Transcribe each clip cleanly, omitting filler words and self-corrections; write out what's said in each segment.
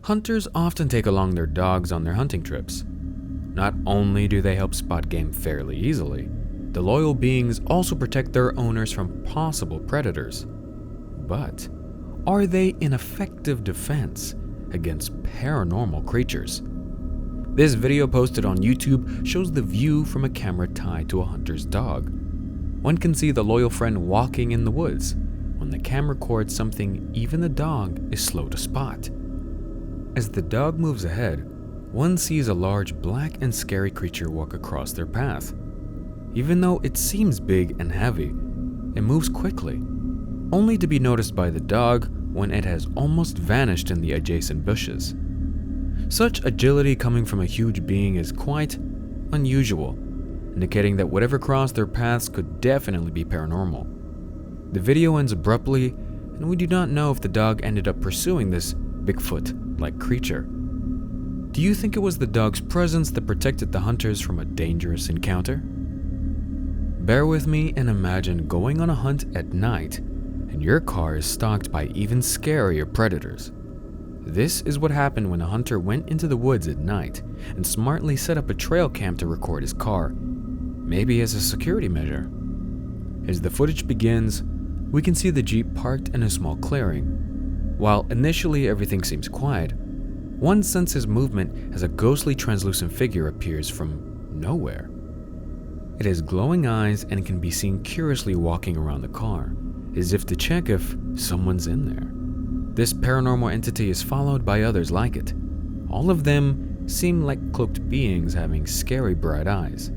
Hunters often take along their dogs on their hunting trips. Not only do they help spot game fairly easily, the loyal beings also protect their owners from possible predators. But are they an effective defense against paranormal creatures? This video posted on YouTube shows the view from a camera tied to a hunter's dog. One can see the loyal friend walking in the woods. When the camera records something even the dog is slow to spot. As the dog moves ahead, one sees a large black and scary creature walk across their path. Even though it seems big and heavy, it moves quickly, only to be noticed by the dog when it has almost vanished in the adjacent bushes. Such agility coming from a huge being is quite unusual, indicating that whatever crossed their paths could definitely be paranormal. The video ends abruptly, and we do not know if the dog ended up pursuing this Bigfoot-like creature. Do you think it was the dog's presence that protected the hunters from a dangerous encounter? Bear with me and imagine going on a hunt at night, and your car is stalked by even scarier predators. This is what happened when a hunter went into the woods at night and smartly set up a trail cam to record his car, maybe as a security measure. As the footage begins, we can see the Jeep parked in a small clearing. While initially everything seems quiet, one senses movement as a ghostly translucent figure appears from nowhere. It has glowing eyes and can be seen curiously walking around the car, as if to check if someone's in there. This paranormal entity is followed by others like it. All of them seem like cloaked beings having scary bright eyes.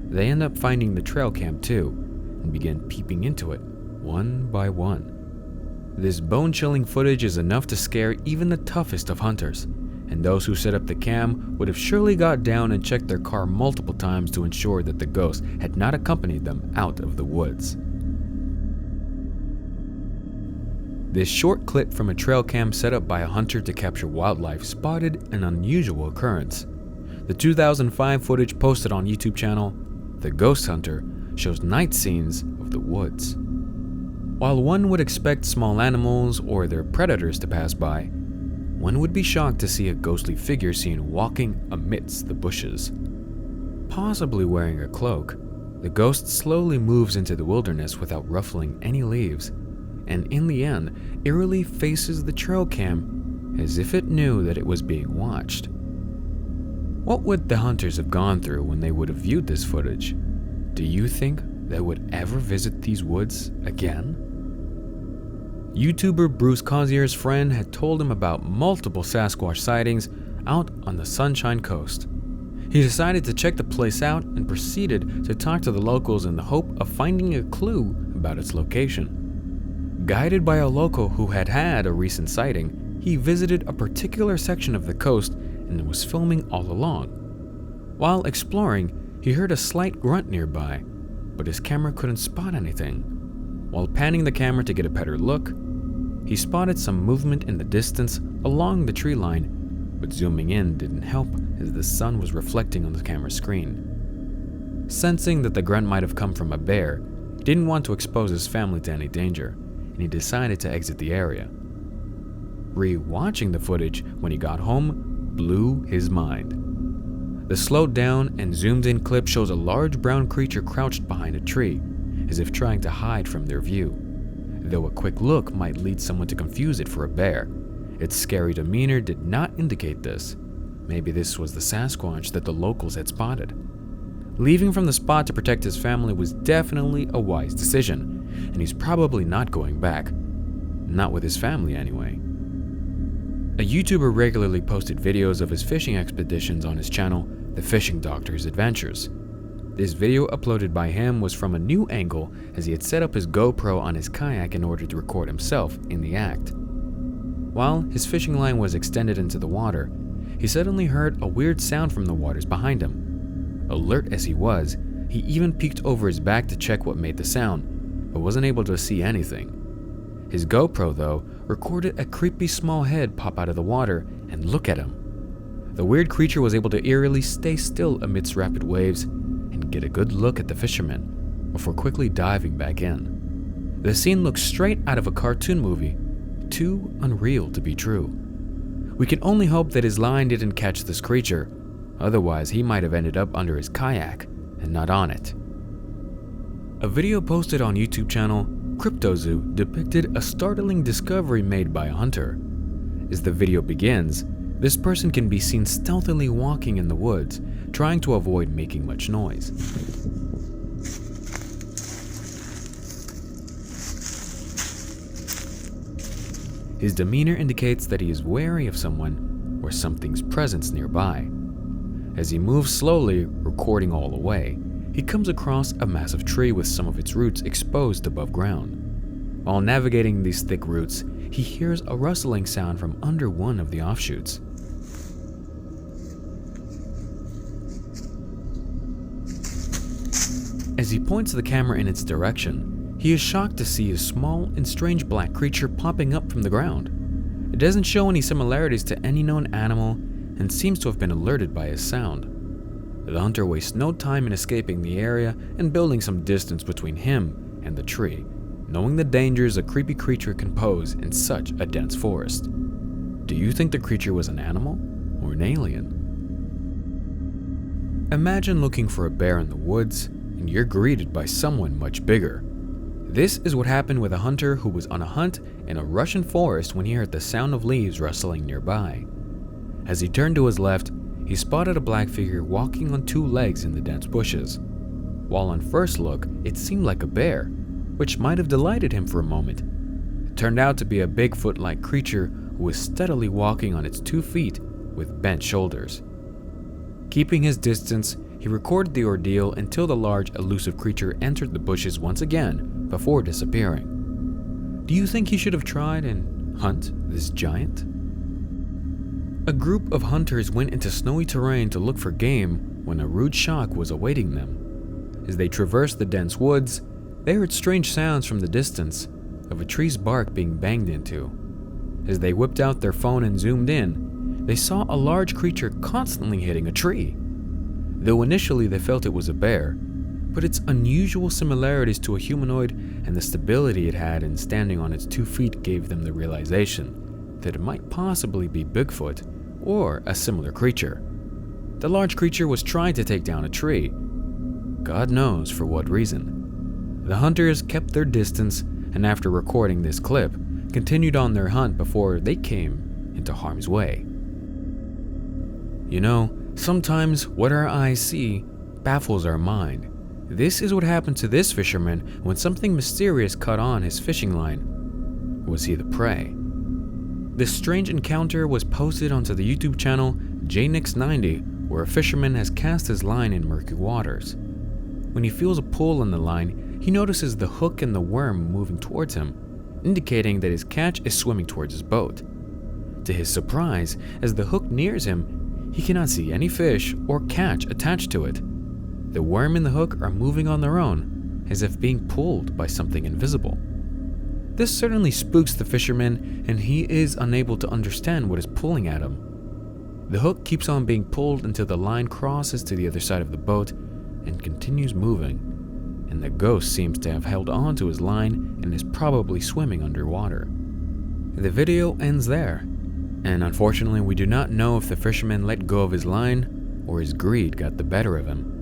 They end up finding the trail cam too, and begin peeping into it, one by one. This bone-chilling footage is enough to scare even the toughest of hunters, and those who set up the cam would have surely got down and checked their car multiple times to ensure that the ghost had not accompanied them out of the woods. This short clip from a trail cam set up by a hunter to capture wildlife spotted an unusual occurrence. The 2005 footage posted on YouTube channel, The Ghost Hunter, shows night scenes of the woods. While one would expect small animals or their predators to pass by, one would be shocked to see a ghostly figure seen walking amidst the bushes. Possibly wearing a cloak, the ghost slowly moves into the wilderness without ruffling any leaves, and in the end, eerily faces the trail cam as if it knew that it was being watched. What would the hunters have gone through when they would have viewed this footage? Do you think they would ever visit these woods again? YouTuber Bruce Cozier's friend had told him about multiple Sasquatch sightings out on the Sunshine Coast. He decided to check the place out and proceeded to talk to the locals in the hope of finding a clue about its location. Guided by a local who had had a recent sighting, he visited a particular section of the coast and was filming all along. While exploring, he heard a slight grunt nearby, but his camera couldn't spot anything. While panning the camera to get a better look, he spotted some movement in the distance along the tree line, but zooming in didn't help as the sun was reflecting on the camera screen. Sensing that the grunt might have come from a bear, he didn't want to expose his family to any danger, and he decided to exit the area. Re-watching the footage when he got home blew his mind. The slowed down and zoomed in clip shows a large brown creature crouched behind a tree, as if trying to hide from their view. Though a quick look might lead someone to confuse it for a bear, its scary demeanor did not indicate this. Maybe this was the Sasquatch that the locals had spotted. Leaving from the spot to protect his family was definitely a wise decision, and he's probably not going back. Not with his family anyway. A YouTuber regularly posted videos of his fishing expeditions on his channel, The Fishing Doctor's Adventures. This video uploaded by him was from a new angle as he had set up his GoPro on his kayak in order to record himself in the act. While his fishing line was extended into the water, he suddenly heard a weird sound from the waters behind him. Alert as he was, he even peeked over his back to check what made the sound, but wasn't able to see anything. His GoPro, though, recorded a creepy small head pop out of the water and look at him. The weird creature was able to eerily stay still amidst rapid waves and get a good look at the fisherman before quickly diving back in. The scene looks straight out of a cartoon movie, too unreal to be true. We can only hope that his line didn't catch this creature, otherwise he might have ended up under his kayak and not on it. A video posted on YouTube channel CryptoZoo depicted a startling discovery made by a hunter. As the video begins, this person can be seen stealthily walking in the woods, trying to avoid making much noise. His demeanor indicates that he is wary of someone or something's presence nearby. As he moves slowly, recording all the way, he comes across a massive tree with some of its roots exposed above ground. While navigating these thick roots, he hears a rustling sound from under one of the offshoots. As he points the camera in its direction, he is shocked to see a small and strange black creature popping up from the ground. It doesn't show any similarities to any known animal and seems to have been alerted by his sound. The hunter wastes no time in escaping the area and building some distance between him and the tree, knowing the dangers a creepy creature can pose in such a dense forest. Do you think the creature was an animal or an alien? Imagine looking for a bear in the woods and you're greeted by someone much bigger. This is what happened with a hunter who was on a hunt in a Russian forest when he heard the sound of leaves rustling nearby. As he turned to his left, he spotted a black figure walking on two legs in the dense bushes. While on first look, it seemed like a bear, which might have delighted him for a moment. It turned out to be a Bigfoot-like creature who was steadily walking on its 2 feet with bent shoulders. Keeping his distance, he recorded the ordeal until the large, elusive creature entered the bushes once again before disappearing. Do you think he should have tried and hunt this giant? A group of hunters went into snowy terrain to look for game when a rude shock was awaiting them. As they traversed the dense woods, they heard strange sounds from the distance of a tree's bark being banged into. As they whipped out their phone and zoomed in, they saw a large creature constantly hitting a tree. Though initially they felt it was a bear, but its unusual similarities to a humanoid and the stability it had in standing on its 2 feet gave them the realization that it might possibly be Bigfoot or a similar creature. The large creature was trying to take down a tree. God knows for what reason. The hunters kept their distance and after recording this clip, continued on their hunt before they came into harm's way. You know, sometimes what our eyes see baffles our mind. This is what happened to this fisherman when something mysterious caught on his fishing line. Was he the prey? This strange encounter was posted onto the YouTube channel JNix90, where a fisherman has cast his line in murky waters. When he feels a pull on the line, he notices the hook and the worm moving towards him, indicating that his catch is swimming towards his boat. To his surprise, as the hook nears him, he cannot see any fish or catch attached to it. The worm and the hook are moving on their own, as if being pulled by something invisible. This certainly spooks the fisherman, and he is unable to understand what is pulling at him. The hook keeps on being pulled until the line crosses to the other side of the boat and continues moving, and the ghost seems to have held on to his line and is probably swimming underwater. The video ends there, and unfortunately we do not know if the fisherman let go of his line or his greed got the better of him.